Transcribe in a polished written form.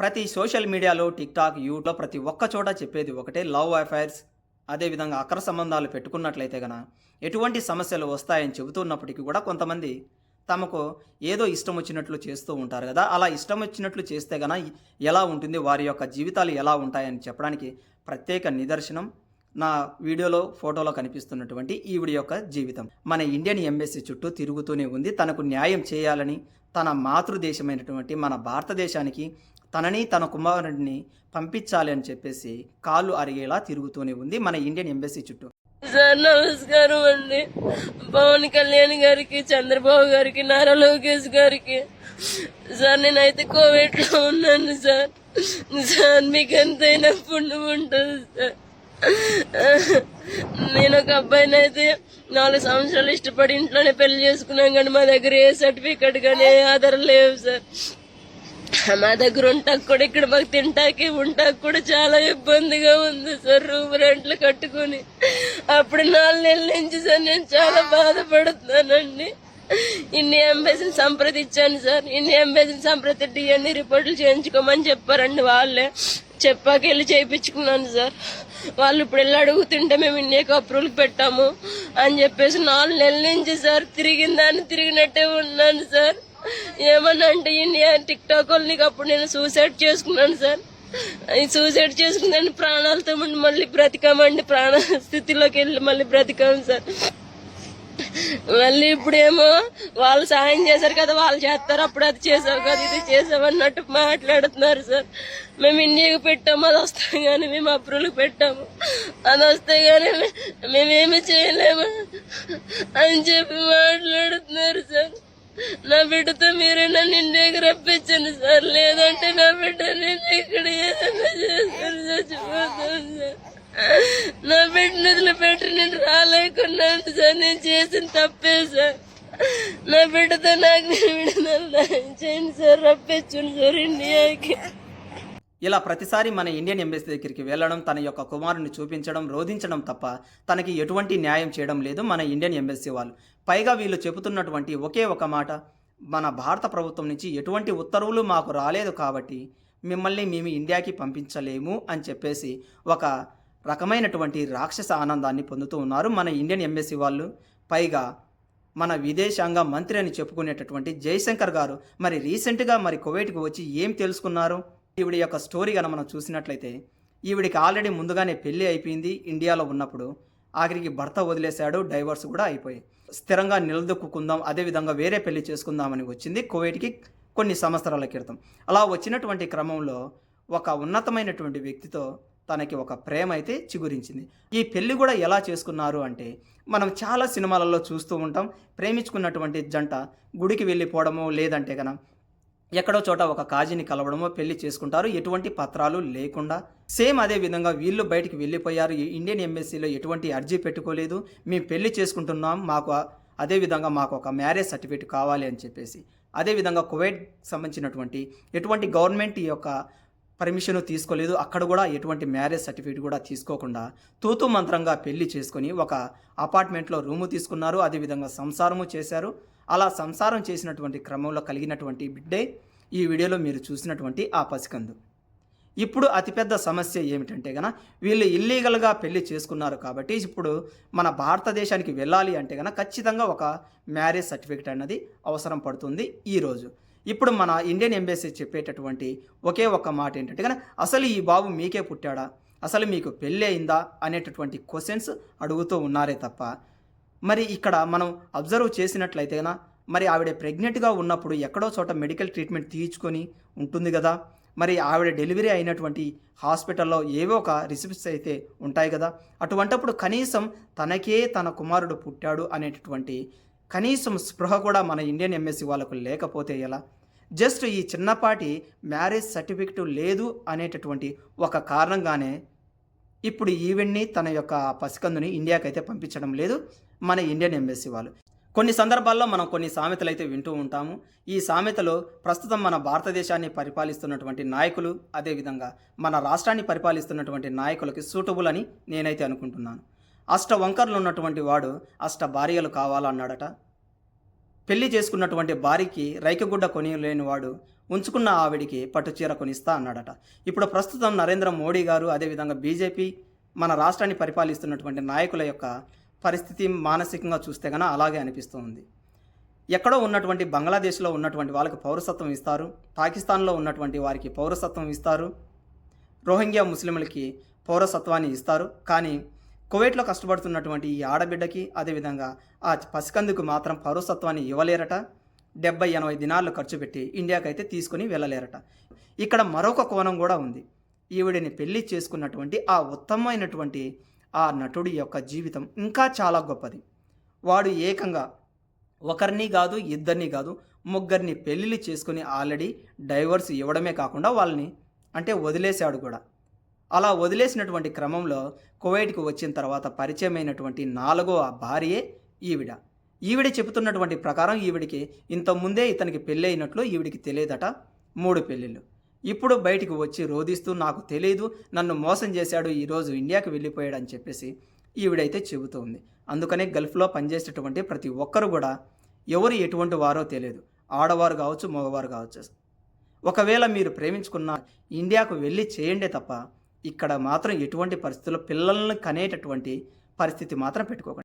ప్రతి సోషల్ మీడియాలో టిక్‌టాక్, యూట్యూబ్‌లో ప్రతి ఒక్క చోట చెప్పేది ఒకటే లవ్ అఫైర్స్. అదేవిధంగా అక్రమ సంబంధాలు పెట్టుకున్నట్లయితే ఎటువంటి సమస్యలు వస్తాయని చెబుతున్నప్పటికీ కూడా కొంతమంది తమకు ఏదో ఇష్టం వచ్చినట్లు చేస్తూ ఉంటారు గదా! అలా ఇష్టం వచ్చినట్లు చేస్తే ఎలా ఉంటుంది? వారి యొక్క జీవితాలు ఎలా ఉంటాయని చెప్పడానికి ప్రత్యేక నిదర్శనం నా వీడియోలో, ఫోటోలో కనిపిస్తున్నటువంటి ఈవిడ యొక్క జీవితం. మన ఇండియన్ ఎంబసీ చుట్టూ తిరుగుతూనే ఉంది. తనకు న్యాయం చేయాలని, తన మాతృదేశమైనటువంటి మన భారతదేశానికి తనని, తన కుమారుడిని పంపించాలి అని చెప్పేసి కాళ్ళు అరిగేలా తిరుగుతూనే ఉంది మన ఇండియన్ ఎంబసీ చుట్టూ. సార్ నమస్కారం అండి. పవన్ కళ్యాణ్ గారికి, చంద్రబాబు గారికి, నారా లోకేష్ గారికి. సార్ నేనైతే కోవిడ్ లో ఉన్నాను సార్. సార్ మీకు ఎంతైనా పుణ్యం ఉంటుంది సార్. నేను ఒక అబ్బాయిని అయితే 4 సంవత్సరాలు ఇష్టపడి ఇంట్లోనే పెళ్లి చేసుకున్నాం, కానీ మా దగ్గర ఏ సర్టిఫికెట్ కానీ ఏ ఆధారం లేవు సార్. మా దగ్గర ఉంటాకు కూడా ఇక్కడ మాకు తింటాకి ఉంటాకు కూడా చాలా ఇబ్బందిగా ఉంది సార్. రూమ్ రెంట్లు కట్టుకుని అప్పుడు 4 నెలల నుంచి సార్ నేను చాలా బాధపడుతున్నానండి. ఇన్ని ఎంబసీని సంప్రదించాను సార్. ఇన్ని ఎంబసీని సంప్రదించి ఇవన్నీ రిపోర్టులు చేయించుకోమని చెప్పారండి. వాళ్ళే చెప్పాక వెళ్ళి చేయించుకున్నాను సార్. వాళ్ళు ఇప్పుడు వెళ్ళి అడుగుతుంటే మేము ఇండియాకి అప్రూవల్ పెట్టాము అని చెప్పేసి 4 నెలల నుంచి సార్ తిరిగినట్టే ఉన్నాను సార్. ఏమన్నా అంటే ఇండియా టిక్టాక్ వాళ్ళకి అప్పుడు నేను సూసైడ్ చేసుకున్నాను సార్. సూసైడ్ చేసుకున్నాను, ప్రాణాలతో మళ్ళీ బ్రతికామండి. ప్రాణ స్థితిలోకి వెళ్ళి మళ్ళీ బ్రతికాము సార్. మళ్ళీ ఇప్పుడేమో వాళ్ళు సాయం చేశారు కదా, వాళ్ళు చేస్తారు, అప్పుడు అది చేసావు కదా, ఇది చేసావు అన్నట్టు మాట్లాడుతున్నారు సార్. మేము ఇండియాకి పెట్టాము, అది వస్తాం కానీ మేము అప్రూవల్కి పెట్టాము, అది వస్తే కానీ మేమేమి చేయలేము అని చెప్పి మాట్లాడుతున్నారు సార్. నా బిడ్డతో మీరే నన్ను ఇండియాకి రప్పించండి సార్, లేదంటే నా బిడ్డ నేను ఇక్కడ ఏదైనా చేస్తాను, చచ్చిపోతాను సార్. నా బిడ్డను వదిలిపెట్టి నేను రాలేకున్నాను సార్. నేను చేసిన తప్పే సార్. నా బిడ్డతో నాకు విడుదల చేయండి సార్, రప్పించండి సార్ ఇండియాకి. ఇలా ప్రతిసారి మన ఇండియన్ ఎంబసీ దగ్గరికి వెళ్ళడం, తన యొక్క కుమారుని చూపించడం, రోధించడం తప్ప తనకి ఎటువంటి న్యాయం చేయడం లేదు మన ఇండియన్ ఎంబసీ వాళ్ళు. పైగా వీళ్ళు చెబుతున్నటువంటి ఒకే ఒక మాట, మన భారత ప్రభుత్వం నుంచి ఎటువంటి ఉత్తర్వులు మాకు రాలేదు కాబట్టి మిమ్మల్ని మేము ఇండియాకి పంపించలేము అని చెప్పేసి ఒక రకమైనటువంటి రాక్షస ఆనందాన్ని పొందుతూ ఉన్నారు మన ఇండియన్ ఎంబసీ వాళ్ళు. పైగా మన విదేశాంగ మంత్రి అని చెప్పుకునేటటువంటి జయశంకర్ గారు మరి రీసెంట్గా కువైట్కి వచ్చి ఏం తెలుసుకున్నారు? ఈవిడ యొక్క స్టోరీ కనుక మనం చూసినట్లయితే, ఈవిడికి ఆల్రెడీ ముందుగానే పెళ్ళి అయిపోయింది ఇండియాలో ఉన్నప్పుడు. ఆఖరికి భర్త వదిలేశాడు, డైవర్స్ కూడా అయిపోయి స్థిరంగా నిలదొక్కుందాం, అదేవిధంగా వేరే పెళ్లి చేసుకుందామని వచ్చింది కువైట్కి కొన్ని సంవత్సరాల క్రితం. అలా వచ్చినటువంటి క్రమంలో ఒక ఉన్నతమైనటువంటి వ్యక్తితో తనకి ఒక ప్రేమ అయితే చిగురించింది. ఈ పెళ్లి కూడా ఎలా చేసుకున్నారు అంటే, మనం చాలా సినిమాలలో చూస్తూ ఉంటాం. ప్రేమించుకున్నటువంటి జంట గుడికి వెళ్ళిపోవడమో, లేదంటే ఎక్కడో చోట ఒక కాజీని కలవడమో పెళ్లి చేసుకుంటారు, ఎటువంటి పత్రాలు లేకుండా. సేమ్ అదే విధంగా వీళ్ళు బయటికి వెళ్ళిపోయారు. ఇండియన్ ఎంబసీలో ఎటువంటి అర్జీ పెట్టుకోలేదు, మేము పెళ్లి చేసుకుంటున్నాం, అదేవిధంగా మాకు ఒక మ్యారేజ్ సర్టిఫికేట్ కావాలి అని చెప్పేసి. అదేవిధంగా కువైట్ సంబంధించినటువంటి ఎటువంటి గవర్నమెంట్ ఈ యొక్క పర్మిషన్ తీసుకోలేదు. అక్కడ కూడా ఎటువంటి మ్యారేజ్ సర్టిఫికేట్ కూడా తీసుకోకుండా తూతూ మంత్రంగా పెళ్లి చేసుకొని ఒక అపార్ట్మెంట్లో రూము తీసుకున్నారు, అదేవిధంగా సంసారము చేశారు. అలా సంసారం చేసినటువంటి క్రమంలో కలిగినటువంటి బిడ్డే ఈ వీడియోలో మీరు చూసినటువంటి ఆ పసికందు. ఇప్పుడు అతిపెద్ద సమస్య ఏమిటంటే వీళ్ళు ఇల్లీగల్గా పెళ్లి చేసుకున్నారు కాబట్టి ఇప్పుడు మన భారతదేశానికి వెళ్ళాలి అంటే ఖచ్చితంగా ఒక మ్యారేజ్ సర్టిఫికేట్ అన్నది అవసరం పడుతుంది ఈరోజు. ఇప్పుడు మన ఇండియన్ ఎంబసీ చెప్పేటటువంటి ఒకే ఒక్క మాట ఏంటంటే అసలు ఈ బాబు మీకే పుట్టాడా, అసలు మీకు పెళ్ళి అయిందా అనేటటువంటి క్వశ్చన్స్ అడుగుతూ ఉన్నారే తప్ప, మరి ఇక్కడ మనం అబ్జర్వ్ చేసినట్లయితే మరి ఆవిడ ప్రెగ్నెంట్గా ఉన్నప్పుడు ఎక్కడో చోట మెడికల్ ట్రీట్మెంట్ తీయించుకొని ఉంటుంది కదా, మరి ఆవిడ డెలివరీ అయినటువంటి హాస్పిటల్లో ఏవో ఒక రిసిప్ట్స్ అయితే ఉంటాయి కదా. అటువంటప్పుడు కనీసం తనకే తన కుమారుడు పుట్టాడు అనేటటువంటి కనీసం స్పృహ కూడా మన ఇండియన్ ఎంబసీ వాళ్ళకు లేకపోతే ఎలా? జస్ట్ ఈ చిన్నపాటి మ్యారేజ్ సర్టిఫికెట్ లేదు అనేటటువంటి ఒక కారణంగానే ఇప్పుడు ఈవెన్ని తన యొక్క పసికందుని ఇండియాకి అయితే పంపించడం లేదు మన ఇండియన్ ఎంబసీ వాళ్ళు. కొన్ని సందర్భాల్లో మనం కొన్ని సామెతలు అయితే వింటూ ఉంటాము. ఈ సామెతలు ప్రస్తుతం మన భారతదేశాన్ని పరిపాలిస్తున్నటువంటి నాయకులు, అదేవిధంగా మన రాష్ట్రాన్ని పరిపాలిస్తున్నటువంటి నాయకులకి సూటబుల్ అని నేనైతే అనుకుంటున్నాను. అష్ట వంకర్లు ఉన్నటువంటి వాడు అష్ట భార్యలు కావాలన్నాడట. పెళ్లి చేసుకున్నటువంటి భార్యకి రైకగుడ్డ కొనియలేని వాడు ఉంచుకున్న ఆవిడికి పట్టుచీర కొనిస్తా అన్నాడట. ఇప్పుడు ప్రస్తుతం నరేంద్ర మోడీ గారు, అదేవిధంగా బీజేపీ మన రాష్ట్రాన్ని పరిపాలిస్తున్నటువంటి నాయకుల యొక్క పరిస్థితి మానసికంగా చూస్తే కనుక అలాగే అనిపిస్తూ ఉంది. ఎక్కడో ఉన్నటువంటి బంగ్లాదేశ్లో ఉన్నటువంటి వాళ్ళకి పౌరసత్వం ఇస్తారు, పాకిస్తాన్లో ఉన్నటువంటి వారికి పౌరసత్వం ఇస్తారు, రోహింగ్యా ముస్లింలకి పౌరసత్వాన్ని ఇస్తారు. కానీ కువైట్లో కష్టపడుతున్నటువంటి ఈ ఆడబిడ్డకి, అదేవిధంగా ఆ పసికందుకు మాత్రం పౌరసత్వాన్ని ఇవ్వలేరట. 70-80 దినాలు ఖర్చు పెట్టి ఇండియాకైతే తీసుకొని వెళ్ళలేరట. ఇక్కడ మరొక కోణం కూడా ఉంది. ఈవిడిని పెళ్లి చేసుకున్నటువంటి ఆ ఉత్తమమైనటువంటి ఆ నటుడి యొక్క జీవితం ఇంకా చాలా గొప్పది. వాడు ఏకంగా ఒకరిని కాదు, ఇద్దరిని కాదు, ముగ్గురిని పెళ్ళిళ్ళు చేసుకుని ఆల్రెడీ డైవర్స్ ఇవ్వడమే కాకుండా వాళ్ళని వదిలేశాడు కూడా. అలా వదిలేసినటువంటి క్రమంలో కువైట్కి వచ్చిన తర్వాత పరిచయమైనటువంటి 4వ భార్యే ఈవిడ. ఈవిడ చెబుతున్నటువంటి ప్రకారం ఈవిడికి ఇంతకుముందే ఇతనికి పెళ్ళి అయినట్లు ఈవిడికి తెలియదట. 3 పెళ్ళిళ్ళు. ఇప్పుడు బయటికి వచ్చి రోధిస్తూ నాకు తెలియదు, నన్ను మోసం చేశాడు, ఈరోజు ఇండియాకి వెళ్ళిపోయాడు అని చెప్పేసి ఈవిడైతే చెబుతూ ఉంది. అందుకనే గల్ఫ్లో పనిచేసేటటువంటి ప్రతి ఒక్కరు కూడా ఎవరు ఎటువంటి వారో తెలియదు, ఆడవారు కావచ్చు, మగవారు కావచ్చు. ఒకవేళ మీరు ప్రేమించుకున్న ఇండియాకు వెళ్ళి చేయండి తప్ప ఇక్కడ మాత్రం ఎటువంటి పరిస్థితుల్లో పిల్లల్ని కనేటటువంటి పరిస్థితి మాత్రం పెట్టుకోకండి.